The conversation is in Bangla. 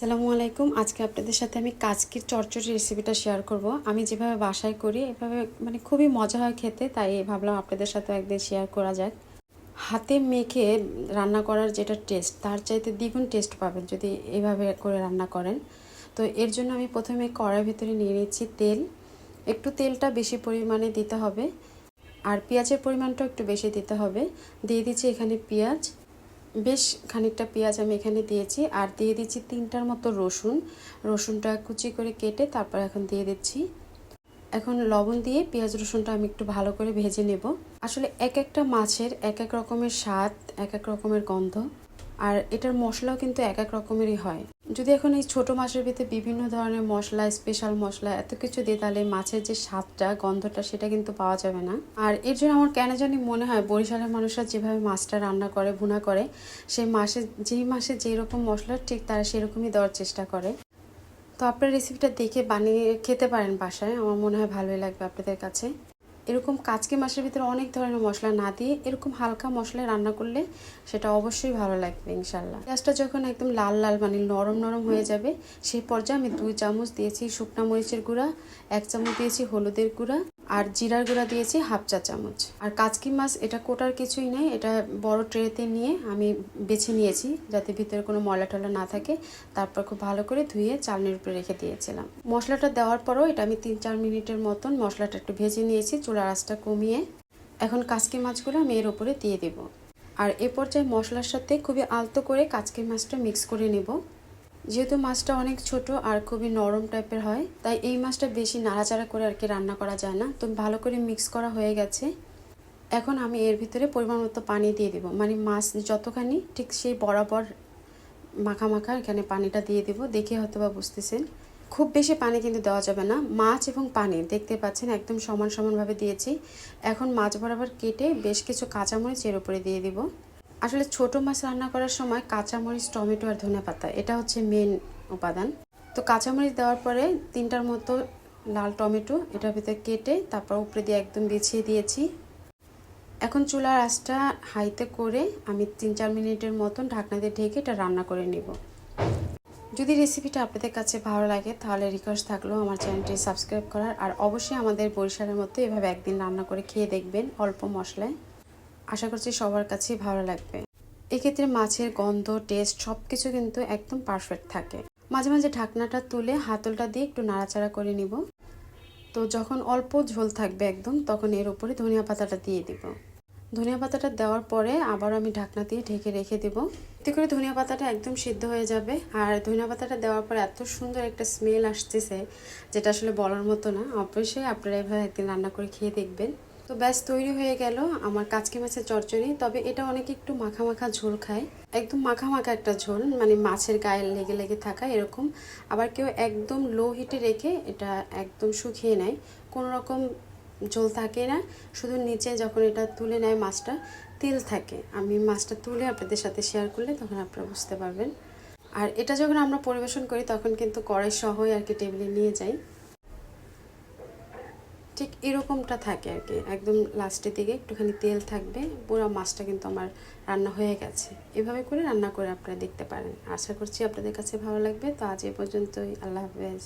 আসসালামু আলাইকুম। আজকে আপনাদের সাথে আমি কাচকির চচ্চড়ি রেসিপিটা শেয়ার করব। আমি যেভাবে বাসায় করি এভাবে খুবই মজা হয় খেতে, তাই ভাবলাম আপনাদের সাথে একদিন শেয়ার করা যাক। হাতে মেখে রান্না করার যেটা টেস্ট তার চাইতে দ্বিগুণ টেস্ট পাবেন যদি এইভাবে করে রান্না করেন। তো এর জন্য আমি প্রথমে কড়াইয়ের ভিতরে নিয়ে নিচ্ছি তেল। একটু তেলটা বেশি পরিমাণে দিতে হবে আর পেঁয়াজের পরিমাণটাও একটু বেশি দিতে হবে। দিয়ে দিচ্ছি এখানে পেঁয়াজ, বেশ খানিকটা পেঁয়াজ আমি এখানে দিয়েছি, আর দিয়ে দিচ্ছি 3টার মতো রসুনটা কুচি করে কেটে তারপর এখন দিয়ে দিচ্ছি। এখন লবণ দিয়ে পেঁয়াজ রসুনটা আমি একটু ভালো করে ভেজে নেব। আসলে এক একটা মাছের এক এক রকমের স্বাদ, এক এক রকমের গন্ধ, আর এটার মশলাও কিন্তু এক এক রকমেরই হয়। যদি এখন এই ছোট মাছের ভিতরে বিভিন্ন ধরনের মশলা, স্পেশাল মশলা এত কিছু দিই, তাহলে মাছের যে স্বাদটা, গন্ধটা সেটা কিন্তু পাওয়া যাবে না। আর এর জন্য আমার কেন জানি মনে হয় বরিশালের মানুষরা যেভাবে মাছটা রান্না করে, ভুনা করে, সেই যেই মাসে যেই রকম মশলা ঠিক তারা সেরকমই দেওয়ার চেষ্টা করে। তো আপনার রেসিপিটা দেখে বানিয়ে খেতে পারেন বাসায়, আমার মনে হয় ভালোই লাগবে আপনাদের কাছে। এরকম কাচকি মাছের ভিতরে অনেক ধরনের মশলা না দিয়ে এরকম হালকা মশলায় রান্না করলে সেটা অবশ্যই ভালো লাগবে ইনশাল্লাহ। পেঁয়াজটা যখন একদম লাল লাল নরম নরম হয়ে যাবে, সেই পর্যায়ে আমি 2 চামচ দিয়েছি শুকনা মরিচের গুঁড়া, 1 চামচ দিয়েছি হলুদের গুঁড়া, আর জিরার গুঁড়া দিয়েছি 1/2 চা চামচ। আর কাচকি মাছ এটা কোটার কিছুই নেই, এটা বড় ট্রেতে নিয়ে আমি বেছে নিয়েছি যাতে ভিতরে কোনো ময়লা টলা না থাকে। তারপর খুব ভালো করে ধুয়ে চালনির উপরে রেখে দিয়েছিলাম। মশলাটা দেওয়ার পরও এটা আমি 3-4 মিনিটের মতন মশলাটা একটু ভেজে নিয়েছি চুলার আঁচটা কমিয়ে। এখন কাচকি মাছগুলো আমি এর উপরে দিয়ে দেব, আর এ পর্যায়ে মশলার সাথে খুবই আলতো করে কাচকি মাছটা মিক্স করে নেব। যেহেতু মাছটা অনেক ছোট আর খুবই নরম টাইপের হয়, তাই এই মাছটা বেশি নাড়াচাড়া করে আর কি রান্না করা যায় না। তো ভালো করে মিক্স করা হয়ে গেছে। এখন আমি এর ভিতরে পরিমাণ মতো পানি দিয়ে দেব, মাছ যতখানি ঠিক সেই বরাবর মাখা মাখা এখানে পানিটা দিয়ে দেব। দেখে হয়তো বা বুঝতেছেন, খুব বেশি পানি কিন্তু দেওয়া যাবে না। মাছ এবং পানি দেখতে পাচ্ছেন একদম সমান সমানভাবে দিয়েছি। এখন মাছ বরাবর কেটে বেশ কিছু কাঁচামরিচ এর উপরে দিয়ে দিব। আসলে ছোট মাছ রান্না করার সময় কাঁচামরিচ, টমেটো আর ধনেপাতা এটা হচ্ছে মেন উপাদান। তো কাঁচামরিচ দেওয়ার পরে 3টার মতো লাল টমেটো এটার ভিতরে কেটে তারপর উপরে দিয়ে একদম বিছিয়ে দিয়েছি। এখন চুলার আঁচটা হাইতে করে আমি 3-4 মিনিটের মতন ঢাকনা দিয়ে ঢেকে এটা রান্না করে নেব। যদি রেসিপিটা আপনাদের কাছে ভালো লাগে তাহলে রিকোয়েস্ট থাকলো আমার চ্যানেলটি সাবস্ক্রাইব করার, আর অবশ্যই আমাদের বরিশালের মতো এভাবে একদিন রান্না করে খেয়ে দেখবেন অল্প মশলায়। আশা করছি সবার কাছেই ভালো লাগবে। এক্ষেত্রে মাছের গন্ধ, টেস্ট সব কিছু কিন্তু একদম পারফেক্ট থাকে। মাঝে মাঝে ঢাকনাটা তুলে হাতলটা দিয়ে একটু নাড়াচাড়া করে নিব। তো যখন অল্প ঝোল থাকবে একদম, তখন এর উপরে ধনিয়া পাতাটা দিয়ে দিব। ধনিয়া পাতাটা দেওয়ার পরে আবার আমি ঢাকনা দিয়ে ঢেকে রেখে দেব। এতে করে ধনিয়া পাতাটা একদম সিদ্ধ হয়ে যাবে। আর ধনিয়া পাতাটা দেওয়ার পর এত সুন্দর একটা স্মেল আসতেছে যেটা আসলে বলার মতো না। অবশ্যই আপনারা এভাবে একদিন রান্না করে খেয়ে দেখবেন। তো ব্যাস তৈরি হয়ে গেল আমার কাচকি মাছের চচ্চড়ি। তবে এটা অনেকে একটু মাখা মাখা ঝোল খায়, একদম মাখা মাখা একটা ঝোল, মাছের গায়ে লেগে লেগে থাকা এরকম। আবার কেউ একদম লো হিটে রেখে এটা একদম শুকিয়ে নেয়, কোনো রকম ঝোল থাকে না, শুধু নিচে যখন এটা তুলে নেয় মাছটা তেল থাকে। আমি মাছটা তুলে আপনাদের সাথে শেয়ার করলে তখন আপনারা বুঝতে পারবেন। আর এটা যখন আমরা পরিবেশন করি তখন কিন্তু কড়াই সহই আর কি টেবিলে নিয়ে যাই। ঠিক এরকমটা থাকে আর কি, একদম লাস্টের দিকে একটুখানি তেল থাকবে। পুরো মাছটা কিন্তু আমার রান্না হয়ে গেছে। এভাবে করে রান্না করে আপনারা দেখতে পারেন। আশা করছি আপনাদের কাছে ভালো লাগবে। তো আজ এ পর্যন্তই। আল্লাহ হাফেজ।